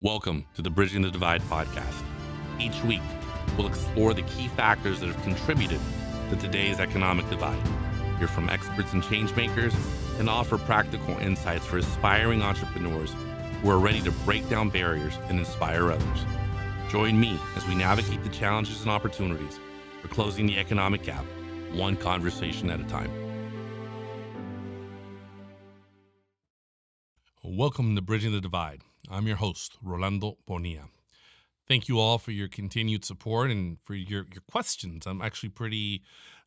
Welcome to the Bridging the Divide podcast. Each week, we'll explore the key factors that have contributed to today's economic divide, hear from experts and changemakers, and offer practical insights for aspiring entrepreneurs who are ready to break down barriers and inspire others. Join me as we navigate the challenges and opportunities for closing the economic gap, one conversation at a time. Welcome to Bridging the Divide. I'm your host, Rolando Bonilla. Thank you all for your continued support and for your questions. I'm actually pretty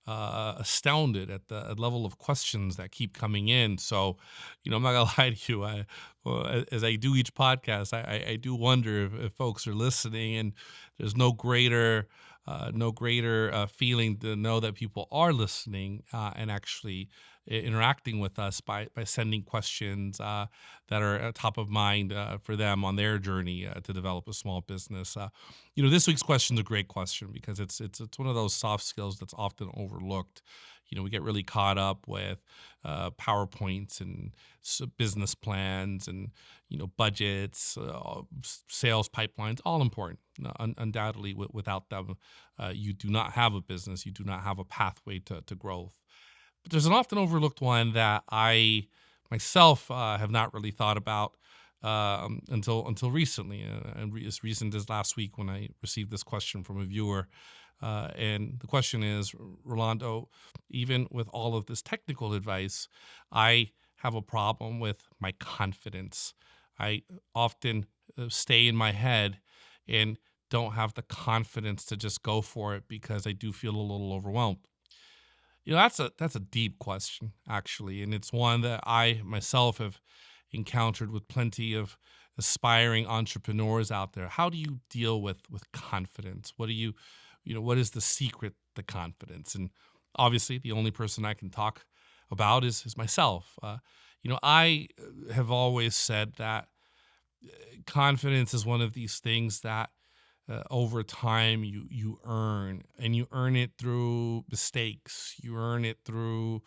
astounded at the level of questions that keep coming in. So, I'm not gonna lie to you. As I do each podcast, I do wonder if folks are listening, and there's no greater feeling to know that people are listening and actually interacting with us by sending questions that are top of mind for them on their journey to develop a small business. This week's question is a great question because it's one of those soft skills that's often overlooked. We get really caught up with PowerPoints and business plans and budgets, sales pipelines, all important. Undoubtedly, without them, you do not have a business. You do not have a pathway to growth. But there's an often overlooked one that I myself have not really thought about until recently, and as recent as last week when I received this question from a viewer. And the question is, Rolando, even with all of this technical advice, I have a problem with my confidence. I often stay in my head and don't have the confidence to just go for it because I do feel a little overwhelmed. That's a deep question, actually, and it's one that I myself have encountered with plenty of aspiring entrepreneurs out there. How do you deal with confidence? What what is the secret to confidence? And obviously, the only person I can talk about is myself. I have always said that confidence is one of these things that over time you earn, and you earn it through mistakes. You earn it through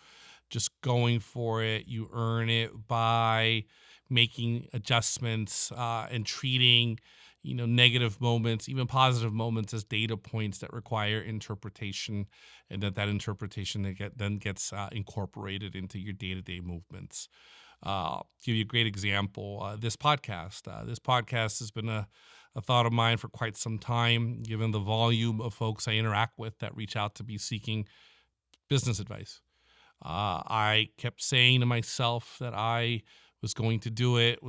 just going for it. You earn it by making adjustments and treating negative moments, even positive moments, as data points that require interpretation, and that interpretation then gets incorporated into your day-to-day movements. Give you a great example. This podcast. This podcast has been a thought of mine for quite some time, given the volume of folks I interact with that reach out to be seeking business advice. I kept saying to myself that I was going to do it.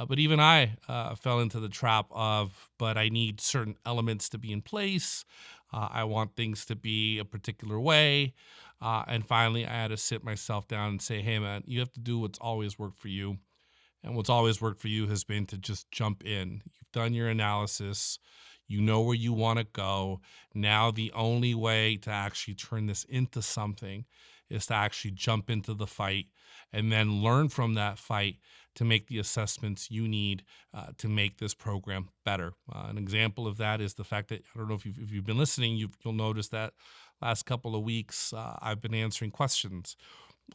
But even I fell into the trap of, but I need certain elements to be in place. I want things to be a particular way. And finally, I had to sit myself down and say, hey, man, you have to do what's always worked for you. And what's always worked for you has been to just jump in. You've done your analysis. You know where you want to go. Now, the only way to actually turn this into something is to actually jump into the fight and then learn from that fight to make the assessments you need to make this program better. An example of that is the fact that, I don't know if you've been listening, you'll notice that last couple of weeks I've been answering questions.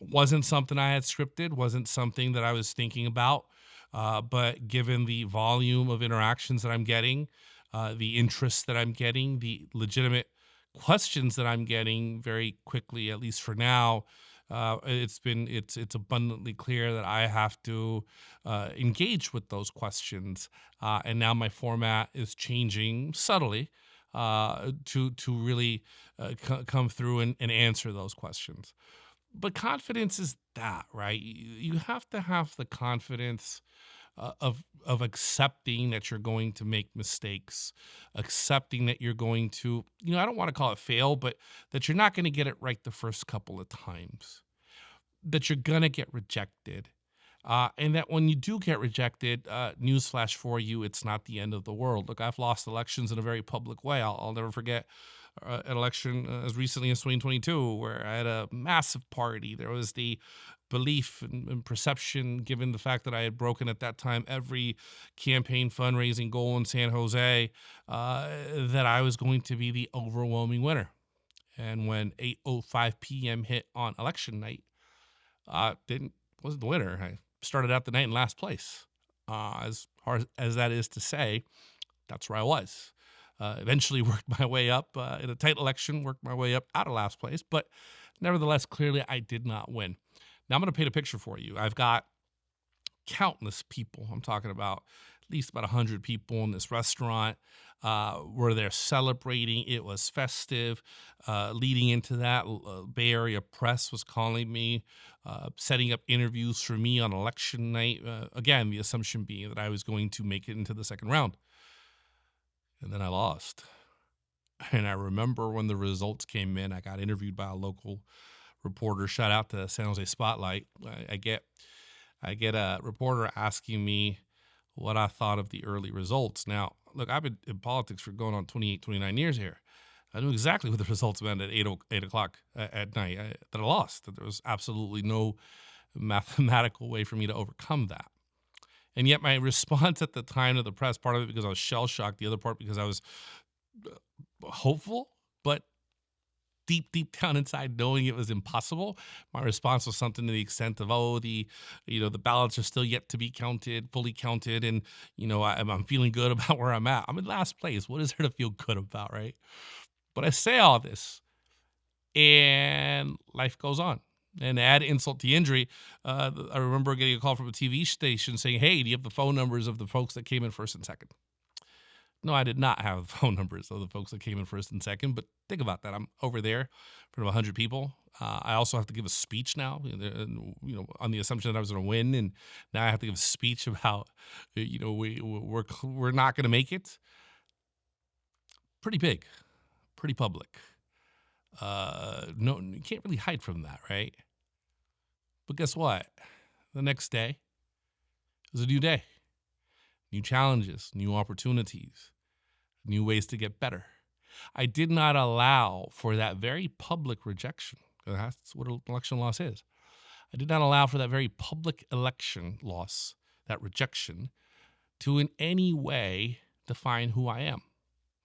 Wasn't something I had scripted, wasn't something that I was thinking about, but given the volume of interactions that I'm getting, the interest that I'm getting, the legitimate questions that I'm getting very quickly, at least for now, it's abundantly clear that I have to engage with those questions, and now my format is changing subtly to really come through and answer those questions. But confidence is that, right? You have to have the confidence of accepting that you're going to make mistakes, accepting that you're going to, I don't want to call it fail, but that you're not going to get it right the first couple of times, that you're going to get rejected. And that when you do get rejected, newsflash for you, it's not the end of the world. Look, I've lost elections in a very public way. I'll never forget an election as recently as 2022, where I had a massive party. There was the belief and perception, given the fact that I had broken at that time every campaign fundraising goal in San Jose, that I was going to be the overwhelming winner. And when 8:05 p.m. hit on election night, wasn't the winner. I started out the night in last place. As hard as that is to say, that's where I was. Eventually worked my way up in a tight election, worked my way up out of last place, but nevertheless, clearly I did not win. Now I'm going to paint a picture for you. I've got countless people. I'm talking about at least about 100 people in this restaurant where they're celebrating. It was festive. Leading into that, Bay Area press was calling me, setting up interviews for me on election night. Again, the assumption being that I was going to make it into the second round. And then I lost. And I remember when the results came in, I got interviewed by a local reporter. Shout out to San Jose Spotlight. I get a reporter asking me what I thought of the early results. Now, look, I've been in politics for going on 28, 29 years here. I knew exactly what the results meant at 8 o'clock at night, that I lost, that there was absolutely no mathematical way for me to overcome that. And yet my response at the time to the press, part of it because I was shell-shocked, the other part because I was hopeful, but deep down inside knowing it was impossible, my response was something to the extent of, the ballots are still yet to be fully counted, and, I'm feeling good about where I'm at. I'm in last place. What is there to feel good about, right? But I say all this, and life goes on. And to add insult to injury, I remember getting a call from a TV station saying, "Hey, do you have the phone numbers of the folks that came in first and second?" No, I did not have the phone numbers of the folks that came in first and second, but think about that. I'm over there in front of 100 people. I also have to give a speech now, on the assumption that I was going to win, and now I have to give a speech about, we're not going to make it. Pretty big, pretty public. No, you can't really hide from that, right? But guess what? The next day is a new day. New challenges, new opportunities, new ways to get better. I did not allow for that very public rejection. That's what election loss is. I did not allow for that very public election loss, that rejection, to in any way define who I am.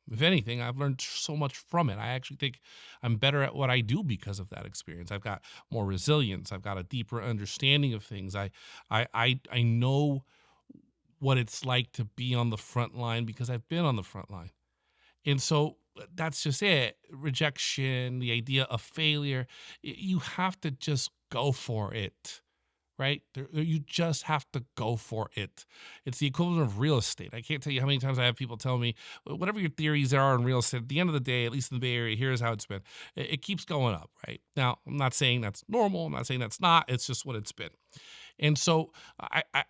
If anything, I've learned so much from it. I actually think I'm better at what I do because of that experience. I've got more resilience. I've got a deeper understanding of things. I know what it's like to be on the front line because I've been on the front line. And so that's just it. Rejection, the idea of failure, you have to just go for it, right? You just have to go for it. It's the equivalent of real estate. I can't tell you how many times I have people tell me, whatever your theories are on real estate, at the end of the day, at least in the Bay Area, here's how it's been. It keeps going up, right? Now, I'm not saying that's normal. I'm not saying that's not. It's just what it's been. And so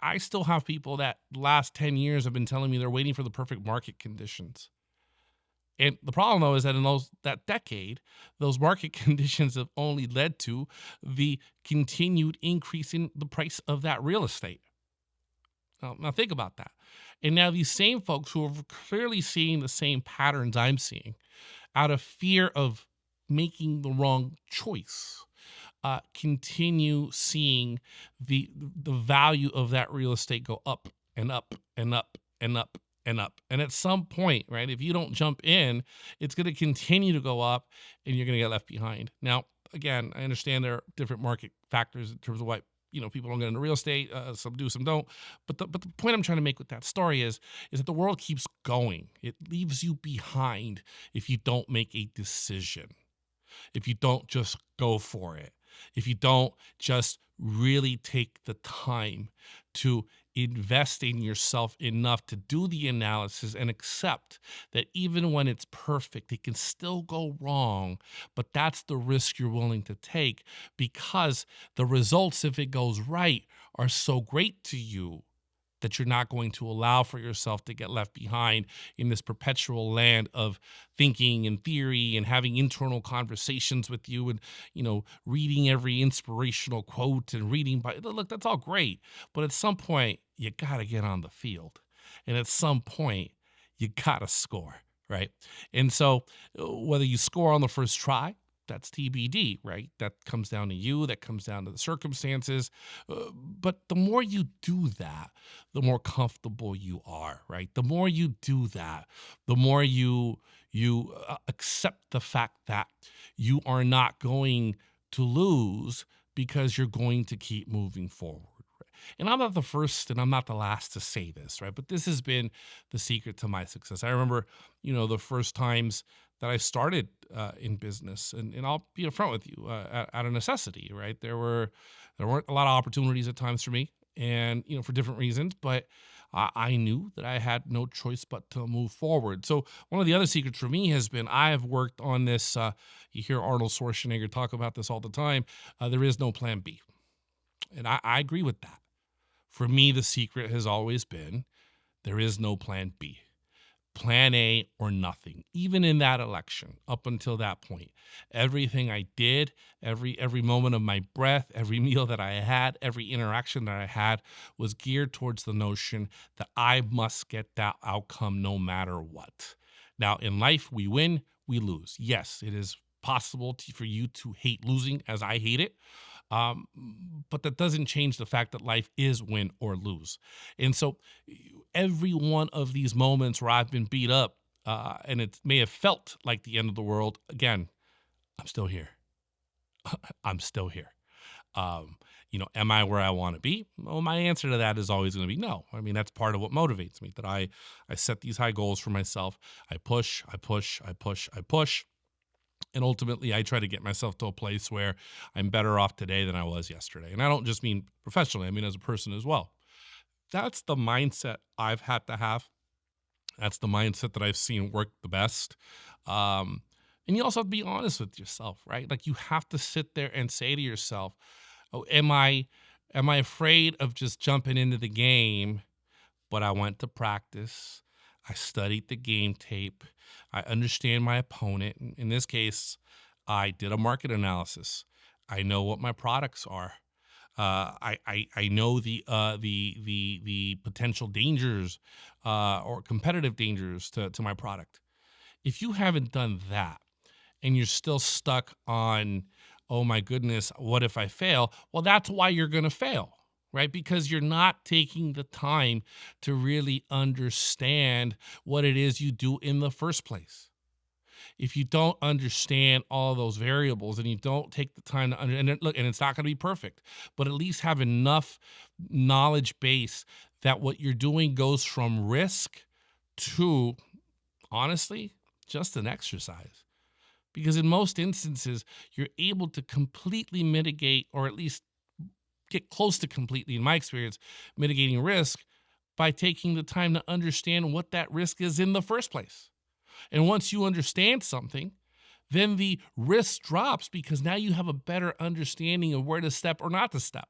I still have people that last 10 years have been telling me they're waiting for the perfect market conditions. And the problem, though, is that in that decade, those market conditions have only led to the continued increase in the price of that real estate. Now think about that. And now these same folks who are clearly seeing the same patterns I'm seeing, out of fear of making the wrong choice, continue seeing the value of that real estate go up and up and up and up and up. And at some point, right, if you don't jump in, it's going to continue to go up and you're going to get left behind. Now, again, I understand there are different market factors in terms of why, people don't get into real estate. Some do, some don't. But the point I'm trying to make with that story is that the world keeps going. It leaves you behind if you don't make a decision, if you don't just go for it, if you don't just really take the time to invest in yourself enough to do the analysis and accept that even when it's perfect, it can still go wrong, but that's the risk you're willing to take because the results, if it goes right, are so great to you that you're not going to allow for yourself to get left behind in this perpetual land of thinking and theory and having internal conversations with you and, reading every inspirational quote and look, that's all great. But at some point, you got to get on the field. And at some point, you got to score, right? And so whether you score on the first try, that's TBD, right? That comes down to you. That comes down to the circumstances. But the more you do that, the more comfortable you are, right? The more you do that, the more you accept the fact that you are not going to lose because you're going to keep moving forward. And I'm not the first and I'm not the last to say this, right? But this has been the secret to my success. I remember, the first times that I started in business, and I'll be upfront with you, out of necessity, right? There weren't a lot of opportunities at times for me, and for different reasons, but I knew that I had no choice but to move forward. So one of the other secrets for me has been I have worked on this. You hear Arnold Schwarzenegger talk about this all the time. There is no plan B, and I agree with that. For me, the secret has always been there is no plan B. Plan A or nothing. Even in that election, up until that point, everything I did, every moment of my breath, every meal that I had, every interaction that I had was geared towards the notion that I must get that outcome no matter what. Now, in life, we win, we lose. Yes, it is possible for you to hate losing as I hate it. Um, but that doesn't change the fact that life is win or lose. And so every one of these moments where I've been beat up, and it may have felt like the end of the world, again, I'm still here. I'm still here. Am I where I want to be? Well, my answer to that is always going to be no. I mean, that's part of what motivates me, that I set these high goals for myself. I push, I push, I push, I push. And ultimately, I try to get myself to a place where I'm better off today than I was yesterday. And I don't just mean professionally, I mean as a person as well. That's the mindset I've had to have. That's the mindset that I've seen work the best. And you also have to be honest with yourself, right? Like you have to sit there and say to yourself, "Oh, am I afraid of just jumping into the game?" But I went to practice. I studied the game tape. I understand my opponent. In this case, I did a market analysis. I know what my products are. I know the potential dangers or competitive dangers to my product. If you haven't done that and you're still stuck on, oh my goodness, what if I fail? Well, that's why you're going to fail, right? Because you're not taking the time to really understand what it is you do in the first place. If you don't understand all those variables and you don't take the time to look, and it's not going to be perfect, but at least have enough knowledge base that what you're doing goes from risk to, honestly, just an exercise. Because in most instances, you're able to completely mitigate, or at least get close to completely, in my experience, mitigating risk by taking the time to understand what that risk is in the first place. And once you understand something, then the risk drops because now you have a better understanding of where to step or not to step.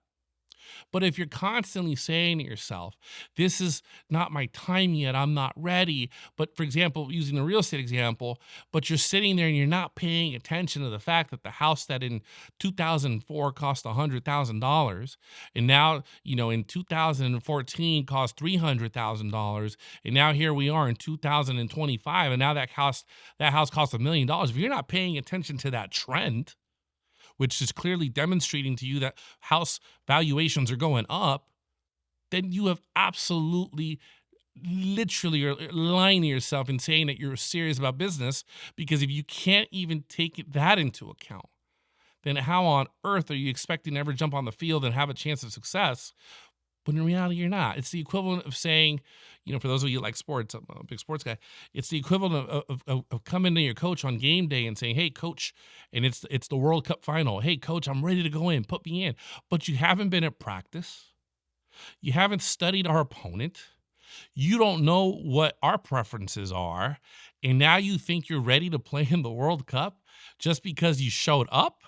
But if you're constantly saying to yourself, this is not my time yet, I'm not ready. But for example, using the real estate example, but you're sitting there and you're not paying attention to the fact that the house that in 2004 cost $100,000 and now, in 2014 cost $300,000. And now here we are in 2025. And now that house costs $1 million. If you're not paying attention to that trend, which is clearly demonstrating to you that house valuations are going up, then you have absolutely, literally, are lying to yourself and saying that you're serious about business. Because if you can't even take that into account, then how on earth are you expecting to ever jump on the field and have a chance of success? But in reality, you're not. It's the equivalent of saying, for those of you who like sports, I'm a big sports guy. It's the equivalent of coming to your coach on game day and saying, "Hey, coach," and it's the World Cup final. "Hey, coach, I'm ready to go in. Put me in." But you haven't been at practice. You haven't studied our opponent. You don't know what our preferences are, and now you think you're ready to play in the World Cup just because you showed up?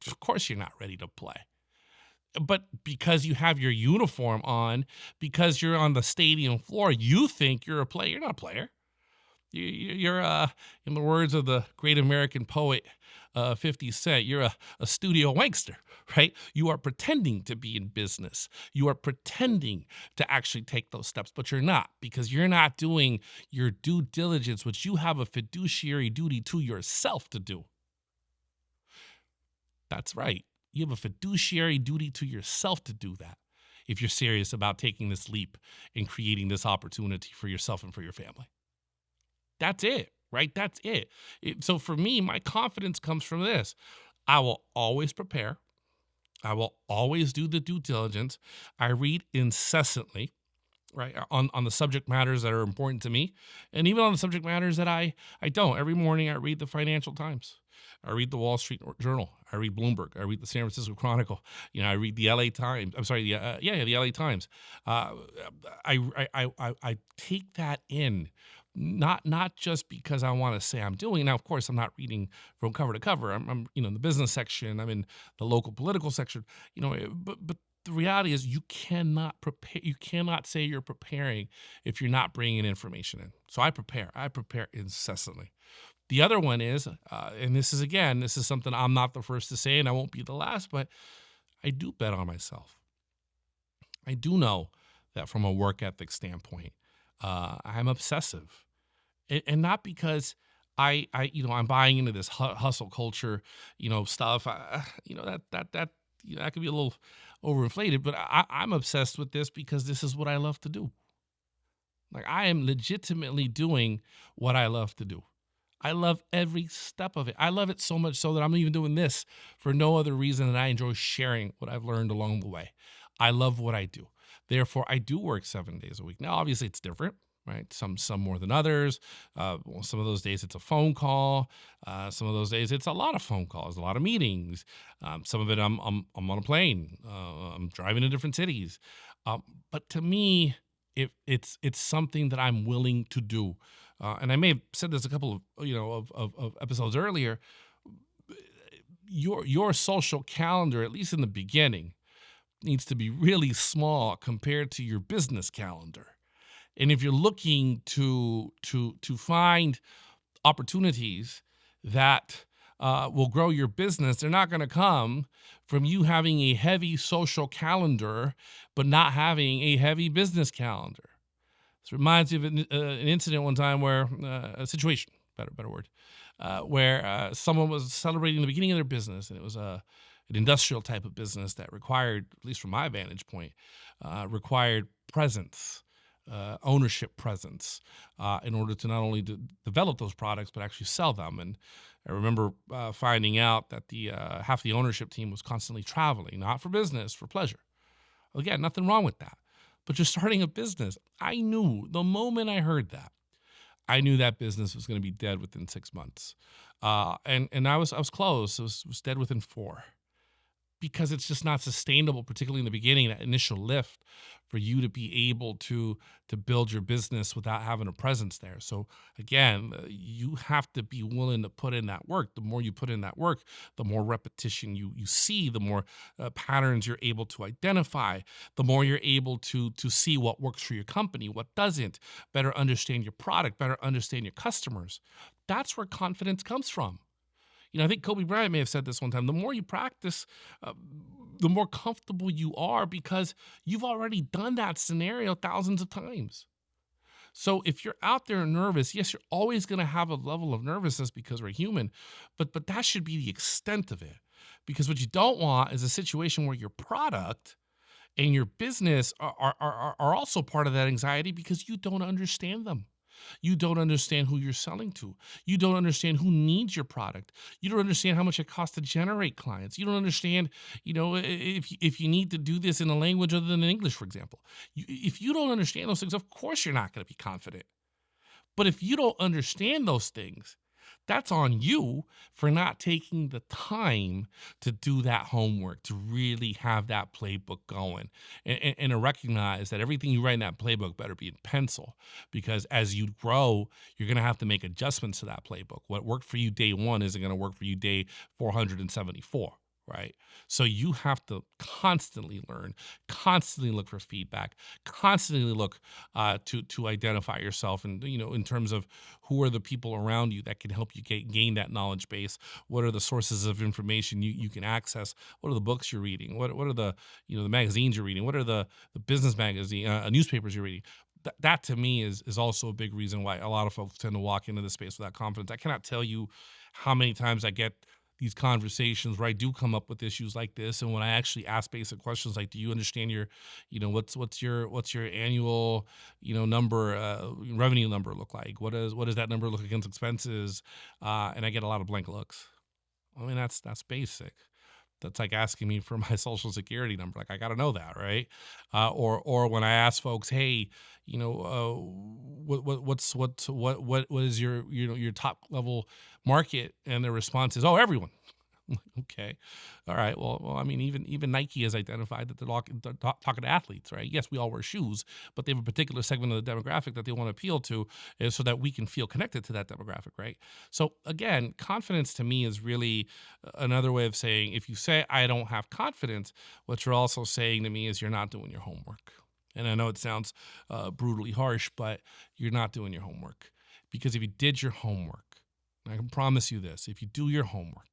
Of course, you're not ready to play. But because you have your uniform on, because you're on the stadium floor, you think you're a player. You're not a player. You're in the words of the great American poet, 50 Cent, you're a studio wankster, right? You are pretending to be in business. You are pretending to actually take those steps, but you're not, because you're not doing your due diligence, which you have a fiduciary duty to yourself to do. That's right. You have a fiduciary duty to yourself to do that if you're serious about taking this leap and creating this opportunity for yourself and for your family. That's it, right? That's it. So for me, my confidence comes from this. I will always prepare. I will always do the due diligence. I read incessantly, right, on the subject matters that are important to me, and even on the subject matters that I don't. Every morning I read the Financial Times. I read the Wall Street Journal. I read Bloomberg. I read the San Francisco Chronicle. I read the LA Times. I'm sorry, the LA Times. Uh, I take that in, not just because I want to say I'm doing. Now, of course, I'm not reading from cover to cover. I'm in the business section. I'm in the local political section. But the reality is you cannot prepare. You cannot say you're preparing if you're not bringing information in. So I prepare. I prepare incessantly. The other one is, and this is something I'm not the first to say, and I won't be the last, but I do bet on myself. I do know that from a work ethic standpoint, I'm obsessive, and not because I'm buying into this hustle culture, stuff. That could be a little overinflated, but I'm obsessed with this because this is what I love to do. Like I am legitimately doing what I love to do. I love every step of it. I love it so much so that I'm even doing this for no other reason than I enjoy sharing what I've learned along the way. I love what I do. Therefore, I do work 7 days a week. Now, obviously, it's different, right? Some more than others. Some of those days it's a phone call. Some of those days it's a lot of phone calls, a lot of meetings. Some of it I'm on a plane. I'm driving to different cities. But to me, it's something that I'm willing to do. And I may have said this a couple of of episodes earlier. Your social calendar, at least in the beginning, needs to be really small compared to your business calendar. And if you're looking to find opportunities that will grow your business, they're not going to come from you having a heavy social calendar, but not having a heavy business calendar. This reminds me of an incident one time where a situation, better word, where someone was celebrating the beginning of their business, and it was an industrial type of business that required, at least from my vantage point, required presence, ownership presence, in order to not only develop those products but actually sell them. And I remember finding out that the half the ownership team was constantly traveling, not for business, for pleasure. Again, nothing wrong with that. But you're starting a business. I knew the moment I heard that, I knew that business was going to be dead within 6 months. And I was close. It was dead within 4, because it's just not sustainable, particularly in the beginning, that initial lift for you to be able to build your business without having a presence there. So again, you have to be willing to put in that work. The more you put in that work, the more repetition you see, the more patterns you're able to identify, the more you're able to see what works for your company, what doesn't, better understand your product, better understand your customers. That's where confidence comes from. I think Kobe Bryant may have said this one time. The more you practice, uh, the more comfortable you are, because you've already done that scenario thousands of times. So if you're out there nervous, yes, you're always going to have a level of nervousness because we're human, but that should be the extent of it. Because what you don't want is a situation where your product and your business are also part of that anxiety because you don't understand them. You don't understand who you're selling to. You don't understand who needs your product. You don't understand how much it costs to generate clients. You don't understand, if you need to do this in a language other than English, for example. If you don't understand those things, of course you're not going to be confident. But if you don't understand those things, that's on you for not taking the time to do that homework, to really have that playbook going, and to recognize that everything you write in that playbook better be in pencil, because as you grow, you're going to have to make adjustments to that playbook. What worked for you day one isn't going to work for you day 474. Right. So you have to constantly learn, constantly look for feedback, constantly look to identify yourself, and in terms of who are the people around you that can help you gain that knowledge base. What are the sources of information you can access? What are the books you're reading? What are the magazines you're reading? What are the business magazine newspapers you're reading? That to me is also a big reason why a lot of folks tend to walk into this space without confidence. I cannot tell you how many times I get these conversations where I do come up with issues like this, and when I actually ask basic questions like, "Do you understand your, what's your annual, number, revenue number look like? What does that number look against expenses?" And I get a lot of blank looks. I mean, that's basic. That's like asking me for my social security number. Like, I got to know that, right? Or when I ask folks, hey, what is your your top level market, and their response is, oh, everyone. Okay. All right. Well, I mean, even Nike has identified that they're talking to athletes, right? Yes, we all wear shoes, but they have a particular segment of the demographic that they want to appeal to, so that we can feel connected to that demographic, right? So again, confidence to me is really another way of saying, if you say I don't have confidence, what you're also saying to me is you're not doing your homework. And I know it sounds brutally harsh, but you're not doing your homework, because if you did your homework, I can promise you this: if you do your homework,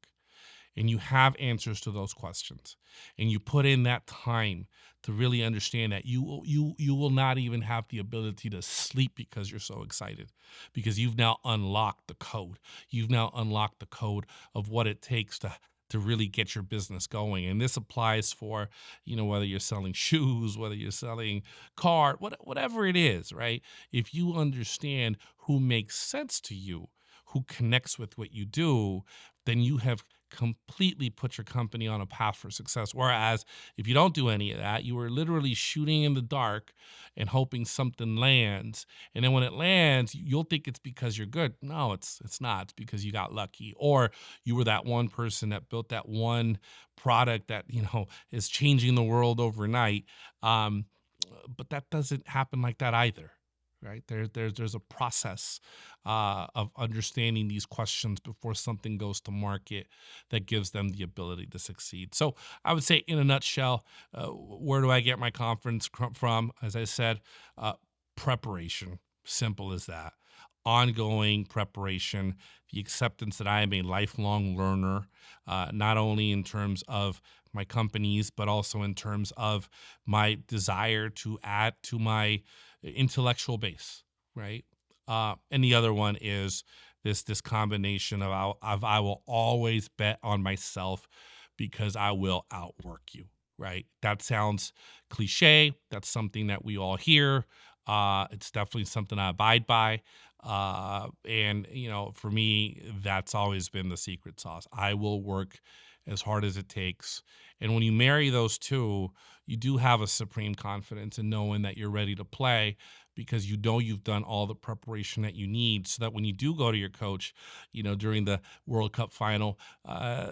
and you have answers to those questions, and you put in that time to really understand that, you will not even have the ability to sleep, because you're so excited, because you've now unlocked the code. You've now unlocked the code of what it takes to really get your business going. And this applies for, whether you're selling shoes, whether you're selling whatever it is, right? If you understand who makes sense to you, who connects with what you do, then you have completely put your company on a path for success. Whereas if you don't do any of that, you are literally shooting in the dark and hoping something lands. And then when it lands, you'll think it's because you're good. No, it's not. It's because you got lucky, or you were that one person that built that one product that, is changing the world overnight. But that doesn't happen like that either. Right. There's a process of understanding these questions before something goes to market that gives them the ability to succeed. So I would say, in a nutshell, where do I get my confidence from? As I said, preparation. Simple as that. Ongoing preparation, the acceptance that I am a lifelong learner, not only in terms of my companies, but also in terms of my desire to add to my intellectual base, right? And the other one is this combination of I will always bet on myself, because I will outwork you, right? That sounds cliche. That's something that we all hear. It's definitely something I abide by. And for me, that's always been the secret sauce. I will work as hard as it takes. And when you marry those two, you do have a supreme confidence in knowing that you're ready to play, because you've done all the preparation that you need, so that when you do go to your coach, during the World Cup final,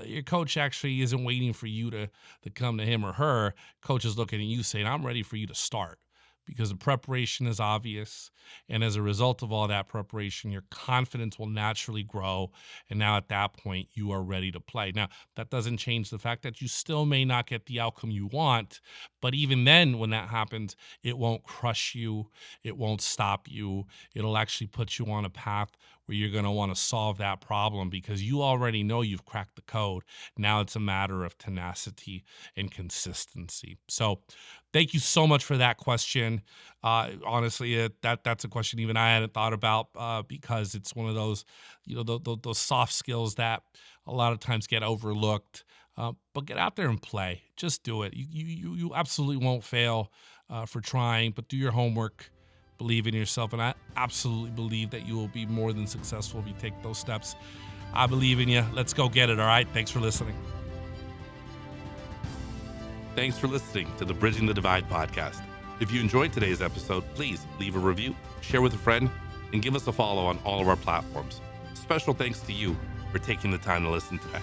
your coach actually isn't waiting for you to come to him or her. Coach is looking at you saying, I'm ready for you to start, because the preparation is obvious. And as a result of all that preparation, your confidence will naturally grow. And now at that point, you are ready to play. Now, that doesn't change the fact that you still may not get the outcome you want. But even then, when that happens, it won't crush you. It won't stop you. It'll actually put you on a path where you're going to want to solve that problem, because you already know you've cracked the code. Now it's a matter of tenacity and consistency. So thank you so much for that question. Honestly, that's a question even I hadn't thought about, because it's one of those, those soft skills that a lot of times get overlooked. But get out there and play. Just do it. You absolutely won't fail for trying, but do your homework. Believe in yourself, and I absolutely believe that you will be more than successful if you take those steps. I believe in you. Let's go get it, all right? Thanks for listening. Thanks for listening to the Bridging the Divide podcast. If you enjoyed today's episode, please leave a review, share with a friend, and give us a follow on all of our platforms. Special thanks to you for taking the time to listen today.